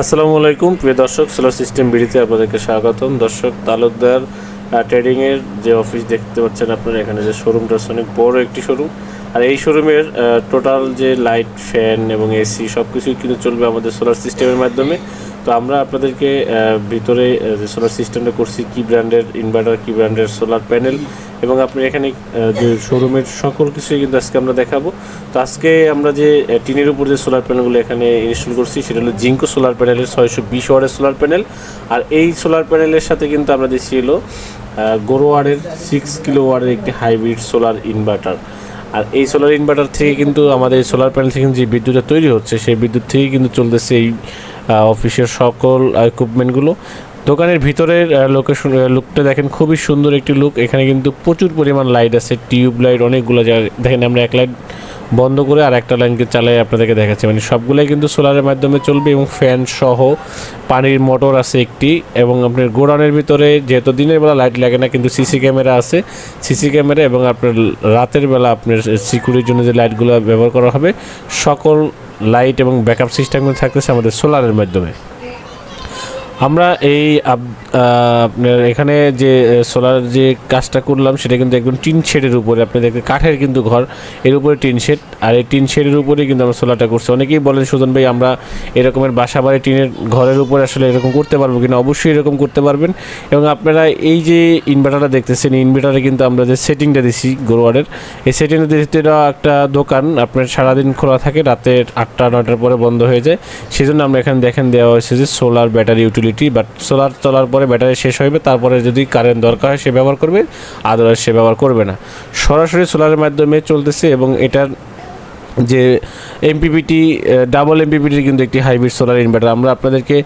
আসসালামু আলাইকুম প্রিয় দর্শক, সোলার সিস্টেম বিডিতে আপনাদেরকে স্বাগতম। দর্শক, তালুকদার ট্রেডিংয়ের যে অফিস দেখতে পাচ্ছেন আপনারা, এখানে যে শোরুমটা আছে অনেক বড় একটি শোরুম। আর এই শোরুমের টোটাল যে লাইট, ফ্যান এবং এসি সব কিছুই কিন্তু চলবে আমাদের সোলার সিস্টেমের মাধ্যমে। তো আমরা আপনাদেরকে ভিতরে যে সোলার সিস্টেমটা করছি, কী ব্র্যান্ডের ইনভার্টার, কী ব্র্যান্ডের সোলার প্যানেল এবং আপনার এখানে যে শোরুমের সকল কিছুই কিন্তু আজকে আমরা দেখাবো। তো আজকে আমরা যে টিনের উপর যে সোলার প্যানেলগুলো এখানে ইনস্টল করছি সেটা হলো জিঙ্কো সোলার প্যানেলের 620 ওয়াটের সোলার প্যানেল। আর এই সোলার প্যানেলের সাথে কিন্তু আমরা দিচ্ছি হলো গোরোয়ারের 6 কিলো ওয়াটের একটি হাইব্রিড সোলার ইনভার্টার। আর এই সোলার ইনভার্টার থেকে কিন্তু আমাদের সোলার প্যানেল থেকে যে বিদ্যুৎটা তৈরি হচ্ছে সেই বিদ্যুৎ থেকেই কিন্তু চলতেছে এই অফিসের সকল ইকুইপমেন্টগুলো। দোকানের ভিতরের লুকটা দেখেন, খুবই সুন্দর একটি লুক। এখানে কিন্তু প্রচুর পরিমাণ লাইট আছে, টিউব লাইট অনেকগুলো। যা দেখেন, আমরা এক লাইট বন্ধ করে আর একটা লাইনকে চালাই আপনাদেরকে দেখাচ্ছি। মানে সবগুলোই কিন্তু সোলারের মাধ্যমে চলবে এবং ফ্যান সহ পানির মোটর আছে একটি। এবং আপনার গোডাউনের ভিতরে যেহেতু দিনের বেলা লাইট লাগে না, কিন্তু সিসি ক্যামেরা আছে, সিসি ক্যামেরা এবং আপনার রাতের বেলা আপনার সিকিউরিটির জন্য যে লাইটগুলো ব্যবহার করা হবে, সকল লাইট এবং ব্যাকআপ সিস্টেমগুলো থাকতেছে আমাদের সোলারের মাধ্যমে। আমরা এই আপনার এখানে যে সোলার যে কাজটা করলাম সেটা কিন্তু একদম টিন শেডের উপরে। আপনি দেখবেন কাঠের কিন্তু ঘর, এর উপরে টিন শেড, আর এই টিন শেডের উপরেই কিন্তু আমরা সোলারটা করছি। অনেকেই বলেন, সুজন ভাই আমরা এরকমের বাসা বাড়ি টিনের ঘরের উপরে আসলে এরকম করতে পারবো কিনা? অবশ্যই এরকম করতে পারবেন। এবং আপনারা এই যে ইনভার্টারটা দেখতেছেন, ইনভার্টারে কিন্তু আমরা যে সেটিংটা দিছি গোরোয়ারের, এই সেটিংটা দিতে একটা দোকান আপনার সারাদিন খোলা থাকে, রাতে 8টা-9টার পরে বন্ধ হয়ে যায়। সেই জন্য আমরা এখানে দেখেন দেওয়া হয়েছে যে solar battery utility. But solar চলার পরে ব্যাটারি শেষ হবে, তারপরে যদি কারেন্ট দরকার হয় সে ব্যবহার করবে, আদারওয়াইজ সে ব্যবহার করবে না। সরাসরি সোলারের মাধ্যমে চলতেছে এবং এটার যে এমপিপিটি ডাবল এমপিপিটির কিন্তু একটি হাইব্রিড সোলার ইনভার্টার। আমরা আপনাদেরকে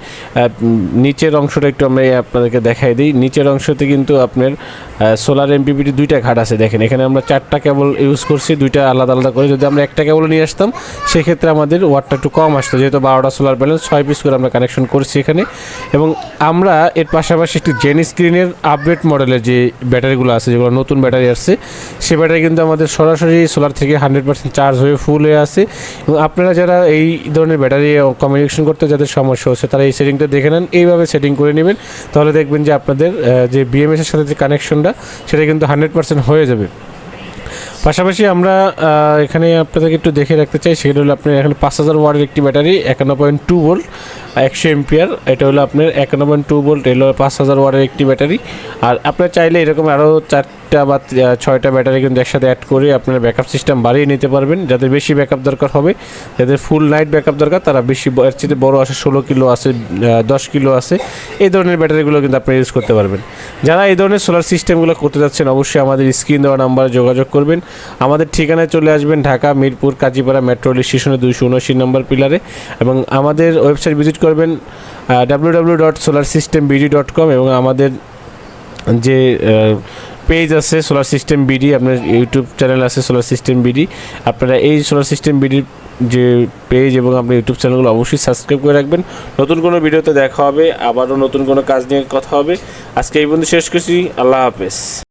নিচের অংশটা একটু আমরা আপনাদেরকে দেখাই দিই। নিচের অংশতে কিন্তু আপনার সোলার এমপিপিটি 2টা ঘাট আছে। দেখেন, এখানে আমরা 4টা কেবল ইউজ করছি, 2টা আলাদা আলাদা করে। যদি আমরা একটা কেবল নিয়ে আসতাম সেক্ষেত্রে আমাদের ওয়াটটা একটু কম আসতো, যেহেতু 12টা সোলার প্যানেল 6 পিস করে আমরা কানেকশন করছি এখানে। এবং আমরা এর পাশাপাশি একটি জেন স্ক্রিনের আপডেট মডেলের যে ব্যাটারিগুলো আছে, যেগুলো নতুন ব্যাটারি আসছে, সে ব্যাটারি কিন্তু আমাদের সরাসরি সোলার থেকে 100% চার্জ হয়ে ফুল হয়ে আছে। এবং আপনারা যারা এই ধরনের ব্যাটারি কমিউনিকেশন করতে যাদের সমস্যা হচ্ছে, তারা এই সেটিংটা দেখে নেন, এইভাবে সেটিং করে নেবেন। তাহলে দেখবেন যে আপনাদের যে বিএমএসের সাথে যে কানেকশনটা সেটা কিন্তু 100% হয়ে যাবে। পাশাপাশি আমরা এখানে আপনাদেরকে একটু দেখে রাখতে চাই, সেটা হলো আপনার এখানে 5000 ওয়াটের একটি ব্যাটারি, 51.2 ভোল্ট, 100 এম্পিয়ার। এটা হলো আপনার 51.2 ভোল্ট, এলো 5000 ওয়াটের একটি ব্যাটারি। আর আপনারা চাইলে এরকম আরও 4টা বা 6টা ব্যাটারি কিন্তু একসাথে অ্যাড করে আপনার ব্যাকআপ সিস্টেম বাড়িয়ে নিতে পারবেন। যাদের বেশি ব্যাকআপ দরকার হবে, যাদের ফুল নাইট ব্যাকআপ দরকার, তারা বেশি এর চেয়ে বড়ো আছে, 16 কিলো আছে, 10 কিলো আছে, এই ধরনের ব্যাটারিগুলো কিন্তু আপনি ইউজ করতে পারবেন। যারা এই ধরনের সোলার সিস্টেমগুলো করতে যাচ্ছেন, অবশ্যই আমাদের স্ক্রিন দেওয়া নাম্বারে যোগাযোগ করবেন। আমাদের ঠিকানায় চলে আসবেন ঢাকা মিরপুর কাজীপাড়া মেট্রো রেল স্টেশনে 279 নম্বর পিলারে। এবং আমাদের ওয়েবসাইট ভিজিট করবেন www.solarsystembd.com। এবং আমাদের যে পেজ আছে সোলার সিস্টেম বিডি, আপনার ইউটিউব চ্যানেল আছে সোলার সিস্টেম বিডি। আপনারা এই সোলার সিস্টেম বিডির যে পেজ এবং আপনার ইউটিউব চ্যানেলগুলো অবশ্যই সাবস্ক্রাইব করে রাখবেন। নতুন কোনো ভিডিওতে দেখা হবে, আবারও নতুন কোনো কাজ নিয়ে কথা হবে। আজকে এই পর্যন্ত শেষ করছি। আল্লাহ হাফেজ।